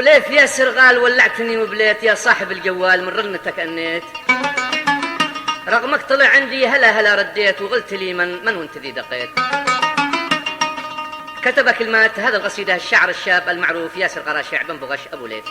ليث ياسر قال ولعتني وبليت يا صاحب الجوال من رنتك أنيت، رقمك طلع عندي هلا رديت وقلت لي من وانت ذي دقيت. كتب كلمات هذا القصيدة الشاعر الشاب المعروف ياسر قراشع بن بغش أبو ليث.